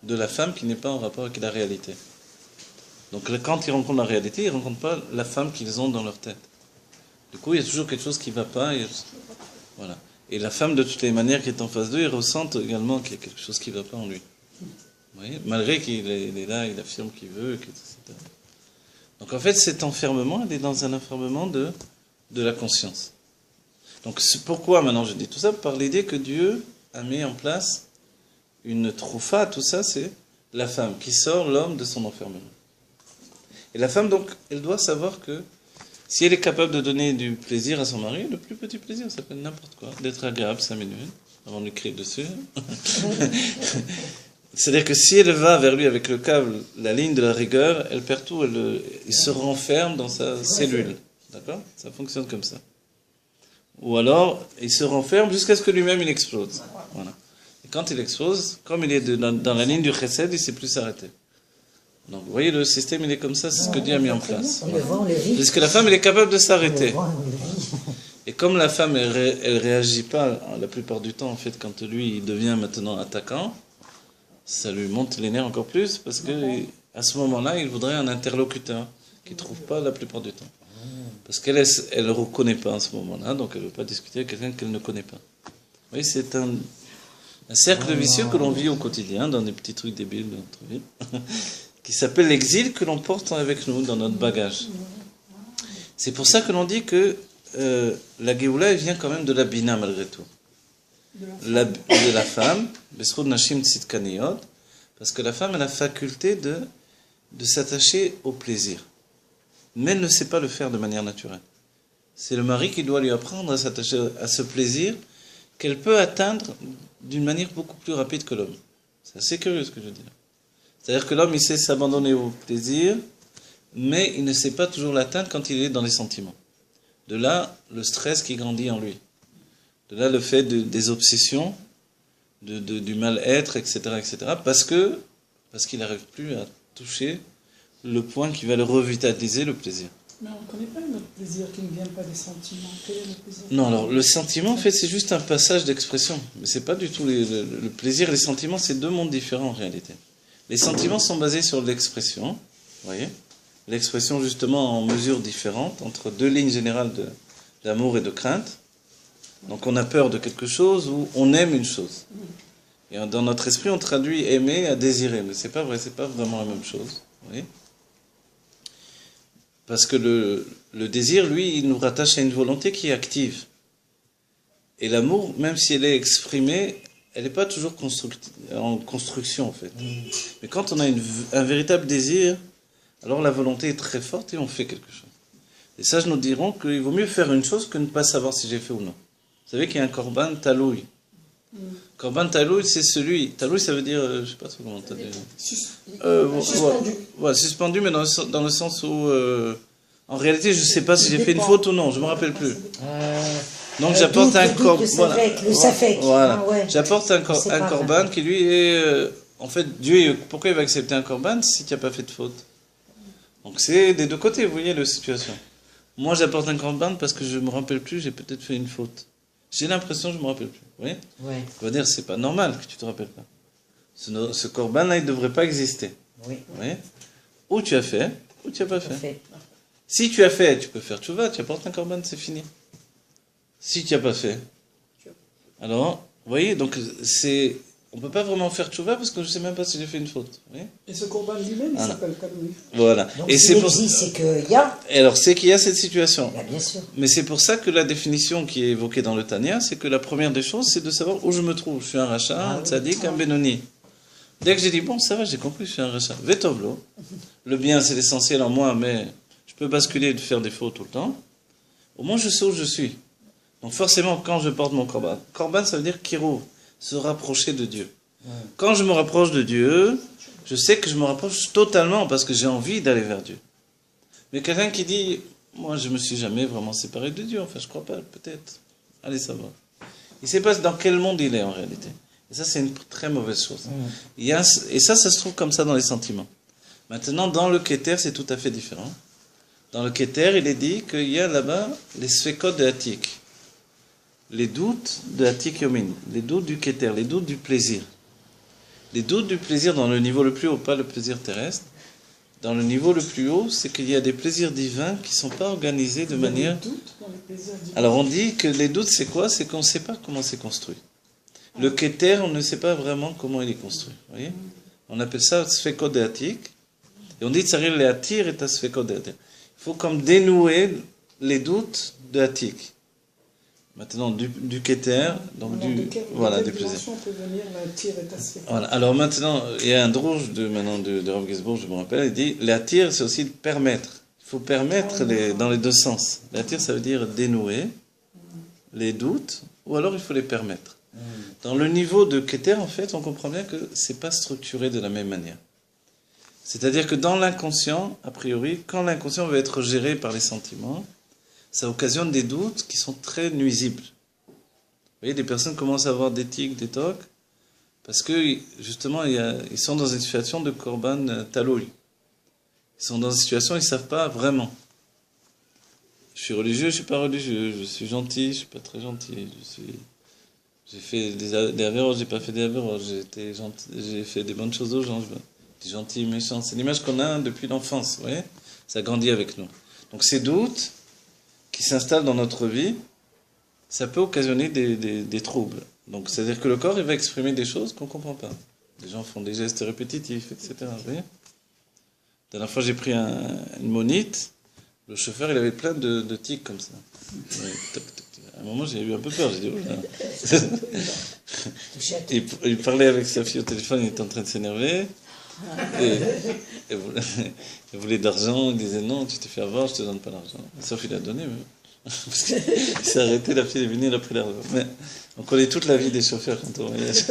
de la femme qui n'est pas en rapport avec la réalité. Donc quand ils rencontrent la réalité, ils ne rencontrent pas la femme qu'ils ont dans leur tête. Du coup, il y a toujours quelque chose qui ne va pas. Voilà. Et la femme, de toutes les manières, qui est en face d'eux, ils ressentent également qu'il y a quelque chose qui ne va pas en lui. Vous voyez ? Malgré qu'il est là, il affirme qu'il veut, etc. Donc en fait, cet enfermement, il est dans un enfermement de la conscience. Donc c'est pourquoi maintenant je dis tout ça, par l'idée que Dieu a mis en place une troufa, tout ça, c'est la femme qui sort l'homme de son enfermement. Et la femme, donc, elle doit savoir que si elle est capable de donner du plaisir à son mari, le plus petit plaisir, ça peut être n'importe quoi, d'être agréable 5 minutes, avant de lui crier dessus. C'est-à-dire que si elle va vers lui avec le câble, la ligne de la rigueur, elle perd tout, il se renferme dans sa cellule. D'accord ? Ça fonctionne comme ça. Ou alors, il se renferme jusqu'à ce que lui-même il explose. Voilà. Et quand il explose, comme il est dans la ligne du chesed, il ne sait plus s'arrêter. Donc, vous voyez, le système, il est comme ça, c'est ce que Dieu a mis en place. On le voit, on le vit. Puisque la femme, elle est capable de s'arrêter. On le vit. Et comme la femme, elle réagit pas, la plupart du temps, en fait, quand lui, il devient maintenant attaquant, ça lui monte les nerfs encore plus, parce que à ce moment-là, il voudrait un interlocuteur qu'il ne trouve pas la plupart du temps. Parce qu'elle ne reconnaît pas en ce moment-là, donc elle ne veut pas discuter avec quelqu'un qu'elle ne connaît pas. Vous voyez, c'est un cercle vicieux que l'on vit au quotidien, dans des petits trucs débiles de notre vie, qui s'appelle l'exil que l'on porte avec nous dans notre bagage. C'est pour ça que l'on dit que la Géoula, elle vient quand même de la Bina malgré tout. De la femme, parce que la femme a la faculté de s'attacher au plaisir. Mais elle ne sait pas le faire de manière naturelle. C'est le mari qui doit lui apprendre à s'attacher à ce plaisir qu'elle peut atteindre d'une manière beaucoup plus rapide que l'homme. C'est assez curieux ce que je dis là. C'est-à-dire que l'homme, il sait s'abandonner au plaisir, mais il ne sait pas toujours l'atteindre quand il est dans les sentiments. De là, le stress qui grandit en lui. De là, le fait des obsessions, du mal-être, etc., etc., parce qu'il n'arrive plus à toucher le point qui va le revitaliser, le plaisir. Mais on ne connaît pas notre plaisir qui ne vient pas des sentiments. Quel est le plaisir? Non, alors le sentiment, en fait, c'est juste un passage d'expression. Mais c'est pas du tout le plaisir et les sentiments, c'est deux mondes différents en réalité. Les sentiments sont basés sur l'expression, vous voyez. L'expression justement en mesures différentes, entre deux lignes générales d'amour et de crainte. Donc on a peur de quelque chose ou on aime une chose. Et dans notre esprit, on traduit aimer à désirer. Mais c'est pas vrai, c'est pas vraiment la même chose. Vous voyez. Parce que le désir, lui, il nous rattache à une volonté qui est active. Et l'amour, même si elle est exprimée, elle n'est pas toujours en construction, en fait. Mais quand on a un véritable désir, alors la volonté est très forte et on fait quelque chose. Et ça, nous dirons qu'il vaut mieux faire une chose que ne pas savoir si j'ai fait ou non. Vous savez qu'il y a un korban talouï. Korban talouï, c'est celui... Talouï, ça veut dire... je ne sais pas trop comment t'as dit. Suspendu. Ouais, suspendu, mais dans le sens où... en réalité, je ne sais pas si j'ai fait une faute ou non. Je ne me rappelle plus. Donc j'apporte un korban. Voilà. Ah ouais. J'apporte un korban qui lui est... en fait, Dieu, pourquoi il va accepter un korban si tu n'as pas fait de faute? Donc c'est des deux côtés, vous voyez la situation. Moi j'apporte un korban parce que je ne me rappelle plus, j'ai peut-être fait une faute. J'ai l'impression que je ne me rappelle plus. Vous voyez? Ouais. On va dire c'est pas normal que tu ne te rappelles pas. Ce korban-là, il ne devrait pas exister. Oui. Vous voyez? Ou tu as fait, ou tu n'as pas fait. Fait. Si tu as fait, tu peux faire tchouva, tu apportes un korban, c'est fini. Si tu n'as pas fait, alors, vous voyez, donc on ne peut pas vraiment faire tchouva parce que je ne sais même pas si j'ai fait une faute. Vous voyez? Et ce corban lui-même, il s'appelle Talouï. Voilà. Donc Et s'il c'est pour existe, c'est qu'il y a. Et alors, c'est qu'il y a cette situation. Bah, bien sûr. Mais c'est pour ça que la définition qui est évoquée dans le Tanya, c'est que la première des choses, c'est de savoir où je me trouve. Je suis un rachat, un tzaddik, un benoni. Dès que j'ai dit, bon, ça va, j'ai compris, je suis un rachat. Vetovlo. Le bien, c'est l'essentiel en moi, mais je peux basculer et faire des fautes tout le temps. Au moins, je sais où je suis. Donc forcément, quand je porte mon korban, korban, ça veut dire kirou, se rapprocher de Dieu. Quand je me rapproche de Dieu, je sais que je me rapproche totalement parce que j'ai envie d'aller vers Dieu. Mais quelqu'un qui dit, moi je me suis jamais vraiment séparé de Dieu, enfin je crois pas, peut-être. Allez savoir. Il ne sait pas dans quel monde il est en réalité. Et ça c'est une très mauvaise chose. Et ça se trouve comme ça dans les sentiments. Maintenant dans le Keter c'est tout à fait différent. Dans le Keter il est dit qu'il y a là-bas les sfekot de Hatik. Les doutes de Hatik Yomin, les doutes du Keter, les doutes du plaisir. Les doutes du plaisir dans le niveau le plus haut, pas le plaisir terrestre. Dans le niveau le plus haut, c'est qu'il y a des plaisirs divins qui ne sont pas organisés de manière... Alors on dit que les doutes c'est quoi? C'est qu'on ne sait pas comment c'est construit. Le Keter, on ne sait pas vraiment comment il est construit. Vous voyez? On appelle ça Sfekot de Hatik. Et on dit Tsaril le Hatir et Sfekot de Hatir. Il faut comme dénouer les doutes de Hatik. Maintenant, du Keter, donc voilà, du plaisir. Voilà. Alors maintenant, il y a un drouge de Rav Gisbourg, je me rappelle, il dit, l'attir, c'est aussi de permettre. Il faut permettre dans les deux sens. L'attir, ça veut dire dénouer les doutes, ou alors il faut les permettre. Dans le niveau de Keter, en fait, on comprend bien que c'est pas structuré de la même manière. C'est-à-dire que dans l'inconscient, a priori, quand l'inconscient va être géré par les sentiments, ça occasionne des doutes qui sont très nuisibles. Vous voyez, des personnes commencent à avoir des tics, des tocs, parce que, justement, ils sont dans une situation de korban talouï. Ils sont dans une situation, ils ne savent pas vraiment. Je suis religieux, je ne suis pas religieux, je suis gentil, je ne suis pas très gentil, j'ai fait des avéros, je n'ai pas fait des avéros, j'ai fait des bonnes choses aux gens, des gentils, méchants. C'est l'image qu'on a depuis l'enfance, vous voyez? Ça grandit avec nous. Donc ces doutes qui s'installent dans notre vie, ça peut occasionner des troubles. Donc, c'est-à-dire que le corps, il va exprimer des choses qu'on ne comprend pas. Les gens font des gestes répétitifs, etc. Vous voyez ? La dernière fois, j'ai pris une monite. Le chauffeur, il avait plein de tics comme ça. À un moment, j'ai eu un peu peur. J'ai dit, oh là. Il parlait avec sa fille au téléphone, il était en train de s'énerver. Et il voulait de l'argent, il disait non, tu t'es fait avoir, je te donne pas l'argent. Sauf qu'il a donné, mais... parce qu'il s'est arrêté, la fille est venue, il a pris l'argent. Mais on connaît toute la vie des chauffeurs quand on voyage.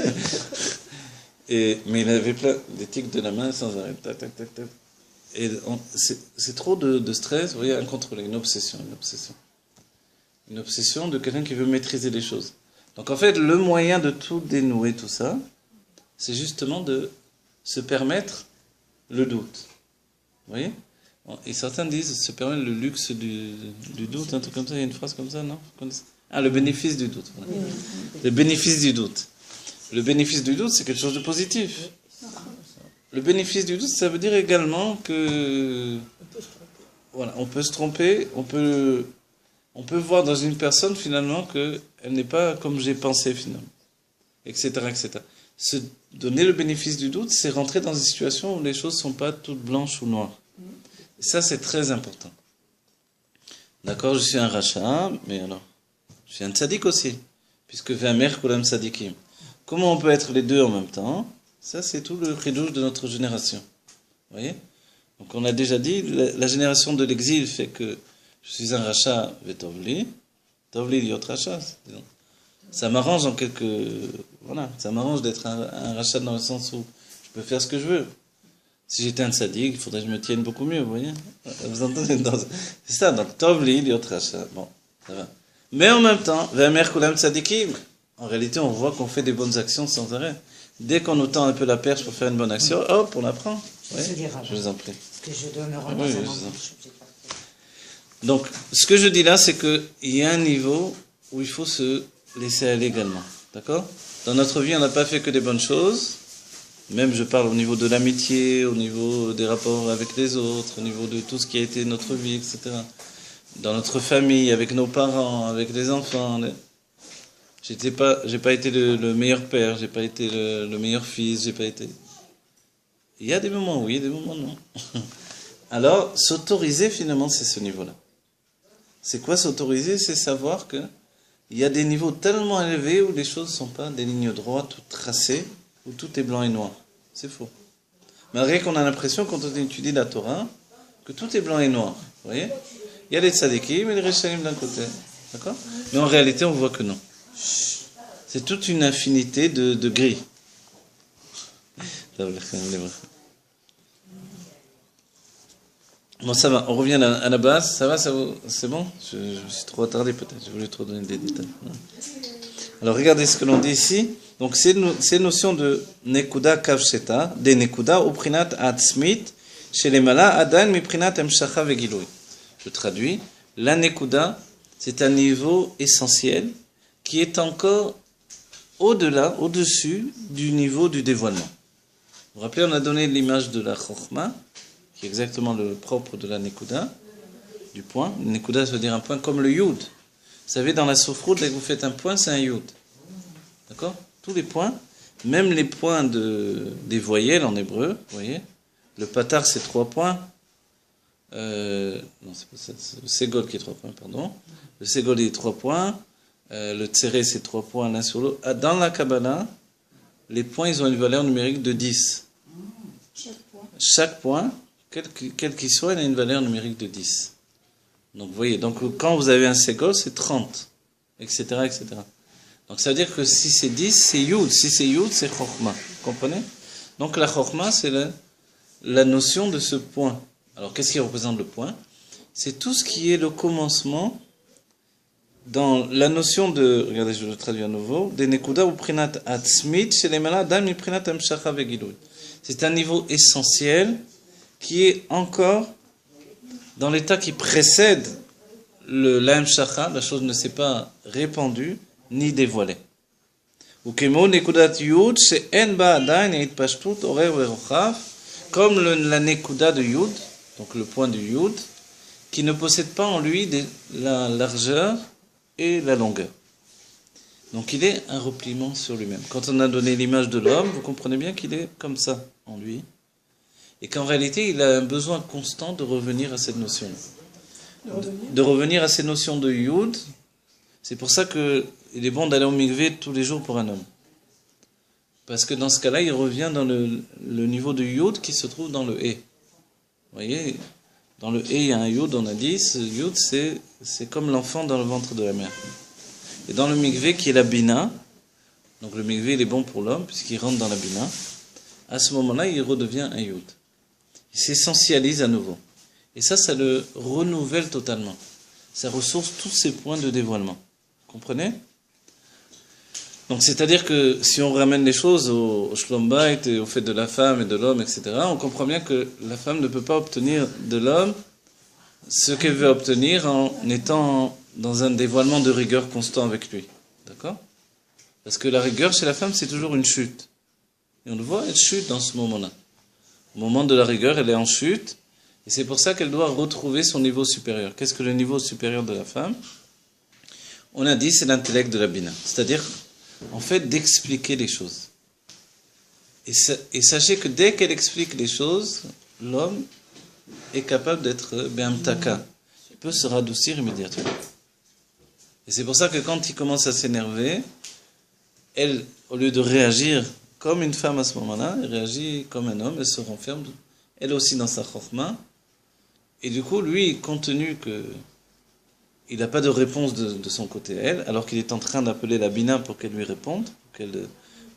Mais il avait plein des tics de la main sans arrêt. Tac, tac, tac, tac. Et c'est trop de stress, vous voyez, incontrôlé, une obsession. Une obsession de quelqu'un qui veut maîtriser les choses. Donc en fait, le moyen de tout dénouer, tout ça, c'est justement de se permettre le doute. Vous voyez? Et certains disent se permettre le luxe du doute, un truc comme ça, il y a une phrase comme ça, non? Ah, le bénéfice du doute. Voilà. Le bénéfice du doute. Le bénéfice du doute, c'est quelque chose de positif. Le bénéfice du doute, ça veut dire également que... Voilà, on peut se tromper, on peut voir dans une personne finalement qu'elle n'est pas comme j'ai pensé finalement, etc., etc. Se donner le bénéfice du doute, c'est rentrer dans une situation où les choses ne sont pas toutes blanches ou noires. Et ça, c'est très important. D'accord, je suis un rachat, mais alors, je suis un tzaddik aussi, puisque Ve'amer kulam tzaddikim. Comment on peut être les deux en même temps? Ça, c'est tout le chidouche de notre génération. Vous voyez? Donc, on a déjà dit, la génération de l'exil fait que je suis un rachat ve'tovli, tovli liot rachat. Ça m'arrange en quelque... Voilà, ça m'arrange d'être un rachat dans le sens où je peux faire ce que je veux. Si j'étais un tzaddik, il faudrait que je me tienne beaucoup mieux, vous voyez? Vous entendez? C'est ça, donc tovli liot rachat. Bon, ça va. Mais en même temps, ve'amer kulam tzaddikim. En réalité, on voit qu'on fait des bonnes actions sans arrêt. Dès qu'on nous tend un peu la perche pour faire une bonne action, hop, on la prend. Oui, je vous en prie. Que je donnerai dans Oui, un je moment. vous en prie. Donc, ce que je dis là, c'est qu'il y a un niveau où il faut se laisser aller également. D'accord? Dans notre vie, on n'a pas fait que des bonnes choses. Même, je parle au niveau de l'amitié, au niveau des rapports avec les autres, au niveau de tout ce qui a été notre vie, etc. Dans notre famille, avec nos parents, avec les enfants. J'ai pas été le meilleur père, j'ai pas été le meilleur fils, j'ai pas été... Il y a des moments oui, des moments non. Alors, s'autoriser finalement, c'est ce niveau-là. C'est quoi s'autoriser? C'est savoir que il y a des niveaux tellement élevés où les choses ne sont pas des lignes droites ou tracées, où tout est blanc et noir. C'est faux. Malgré qu'on a l'impression, quand on étudie la Torah, que tout est blanc et noir. Vous voyez? Il y a les tzadikim et les reshalim d'un côté. D'accord? Mais en réalité, on voit que non. C'est toute une infinité de gris. Bon, ça va, on revient à la base. Ça va, c'est bon? Je me suis trop attardé peut-être, j'ai voulu trop donner des détails. Alors regardez ce que l'on dit ici. Donc c'est notion de nekuda kavsheta, des nekuda ou prinat atzmit, chez les malas, adan mi prinat emshacha vegilui. Je traduis. La nekuda, c'est un niveau essentiel qui est encore au-delà, au-dessus du niveau du dévoilement. Vous vous rappelez, on a donné l'image de la chokhma, qui est exactement le propre de la nekuda, du point. Nekuda, ça veut dire un point comme le yud. Vous savez, dans la soufroute, dès que vous faites un point, c'est un yud. D'accord? Tous les points, même les points des voyelles en hébreu, vous voyez, le patar, c'est 3 points. Non, c'est pas ça, c'est le ségol qui est 3 points, pardon. Le ségol est 3 points. Le tséré, c'est 3 points l'un sur l'autre. Dans la Kabbalah, les points, ils ont une valeur numérique de 10. Chaque point, quel qu'il soit, il a une valeur numérique de 10. Donc, vous voyez, donc, quand vous avez un ségol, c'est 30, etc., etc. Donc, ça veut dire que si c'est 10, c'est yud. Si c'est yud, c'est chokhma. Vous comprenez? Donc, la chokhma, c'est la notion de ce point. Alors, qu'est-ce qui représente le point? C'est tout ce qui est le commencement dans la notion de, regardez, je le traduis à nouveau, des nekuda ou prinat atzmit chez les malades, dan mi prinat emshacha vegilui. C'est un niveau essentiel qui est encore dans l'état qui précède l'emshacha, la chose ne s'est pas répandue ni dévoilée. Ou kemo nekudat yud she'en ba adain itpashtut orer verochav, comme la nekuda de yud, donc le point du yud, qui ne possède pas en lui la largeur et la longueur. Donc il est un repliement sur lui-même. Quand on a donné l'image de l'homme, vous comprenez bien qu'il est comme ça en lui. Et qu'en réalité, il a un besoin constant de revenir à cette notion-là. De revenir à ces notions de yud. C'est pour ça qu'il est bon d'aller au mikvé tous les jours pour un homme. Parce que dans ce cas-là, il revient dans le niveau de Yud qui se trouve dans le E. Vous voyez, dans le E, il y a un Yud, on a dit, ce Yud, c'est comme l'enfant dans le ventre de la mère. Et dans le Mikvé, qui est la Bina, donc le Mikvé, il est bon pour l'homme, puisqu'il rentre dans la Bina, à ce moment-là, il redevient un Yud. Il s'essentialise à nouveau. Et ça le renouvelle totalement. Ça ressource tous ces points de dévoilement. Vous comprenez ? Donc, c'est-à-dire que si on ramène les choses au Shlom Bayit et au fait de la femme et de l'homme, etc., on comprend bien que la femme ne peut pas obtenir de l'homme ce qu'elle veut obtenir en étant dans un dévoilement de rigueur constant avec lui. D'accord ? Parce que la rigueur chez la femme, c'est toujours une chute. Et on le voit, elle chute dans ce moment-là. Au moment de la rigueur, elle est en chute. Et c'est pour ça qu'elle doit retrouver son niveau supérieur. Qu'est-ce que le niveau supérieur de la femme ? On a dit, c'est l'intellect de la Bina. C'est-à-dire, en fait, d'expliquer les choses. Et sachez que dès qu'elle explique les choses, l'homme est capable d'être be'amtaka. Il peut se radoucir immédiatement. Et c'est pour ça que quand il commence à s'énerver, elle, au lieu de réagir comme une femme à ce moment-là, elle réagit comme un homme, elle se renferme, elle aussi dans sa chokhma. Et du coup, lui, compte tenu que il n'a pas de réponse de son côté à elle, alors qu'il est en train d'appeler la Bina pour qu'elle lui réponde, pour qu'elle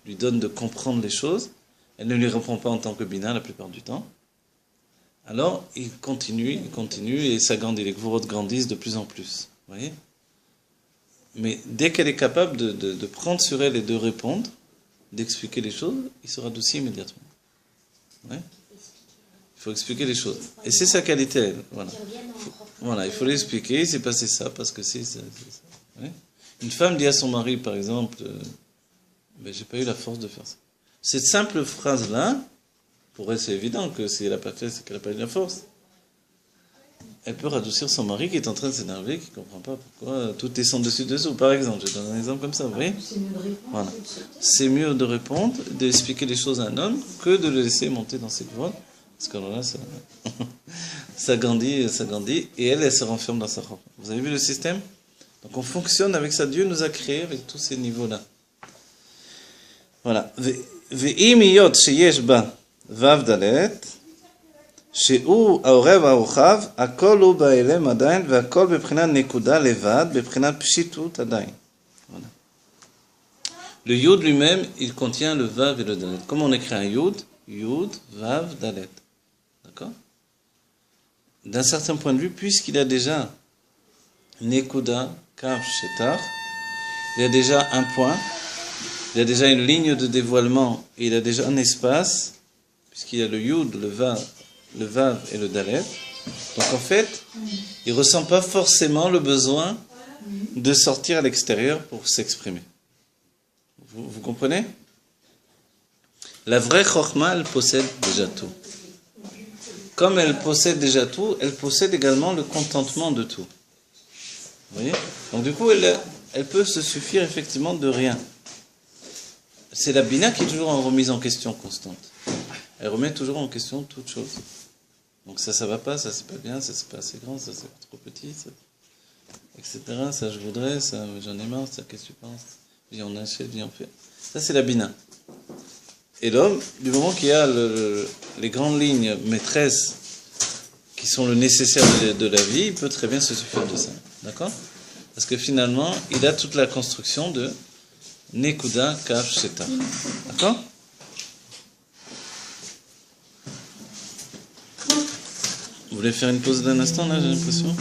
lui donne de comprendre les choses, elle ne lui répond pas en tant que Bina la plupart du temps. Alors, il continue, et les Gvurot grandissent de plus en plus. Vous voyez ? Mais dès qu'elle est capable de prendre sur elle et de répondre, d'expliquer les choses, il se radoucit immédiatement. Ouais. Il faut expliquer les choses. Et c'est sa qualité, elle. Voilà, il faut l'expliquer, c'est passé ça, parce que c'est ça. Ouais. Une femme dit à son mari, par exemple, ben, j'ai pas eu la force de faire ça. Cette simple phrase-là, pour elle c'est évident que si elle n'a pas fait, c'est qu'elle n'a pas eu la force. Elle peut radoucir son mari qui est en train de s'énerver, qui ne comprend pas pourquoi tout est sans dessus-dessous. Par exemple, je donne un exemple comme ça, vous voyez ? Voilà. C'est mieux de répondre, d'expliquer les choses à un homme, que de le laisser monter dans ses voies. Parce que là, ça grandit, et elle se renferme dans sa robe. Vous avez vu le système ? Donc on fonctionne avec ça. Dieu nous a créés avec tous ces niveaux-là. Voilà. Ve'im yot sheyesh ba vav dalet, שהוא העורב והרוחב, הכל הוא בהלם עדיין, והכל בבחינת נקודה לבד, בבחינת פשיטות עדיין. Voilà. Le Yud lui-même, il contient le Vav et le Dalet. Comment on écrit un Yud ? Yud, Vav, Dalet. D'accord ? D'un certain point de vue, puisqu'il a déjà Nekuda, Kav, Shetar, il a déjà un point, il a déjà une ligne de dévoilement, et il a déjà un espace, puisqu'il y a le Yud, le Vav et le Dalet. Donc en fait, il ne ressent pas forcément le besoin de sortir à l'extérieur pour s'exprimer. Vous comprenez ? La vraie Chokhma, elle possède déjà tout. Comme elle possède déjà tout, elle possède également le contentement de tout. Vous voyez ? Donc du coup, elle peut se suffire effectivement de rien. C'est la Bina qui est toujours en remise en question constante. Elle remet toujours en question toute chose. Donc ça va pas, ça c'est pas bien, ça c'est pas assez grand, ça c'est trop petit, ça, etc. Ça je voudrais, ça j'en ai marre, ça qu'est-ce que tu penses ? Viens on achète, viens on fait. Ça c'est la Bina. Et l'homme, du moment qu'il y a les grandes lignes maîtresses qui sont le nécessaire de la vie, il peut très bien se suffire de ça. D'accord ? Parce que finalement, il a toute la construction de Nekuda, Kaf, Sheta. D'accord ? Vous voulez faire une pause d'un instant, là, j'ai l'impression ?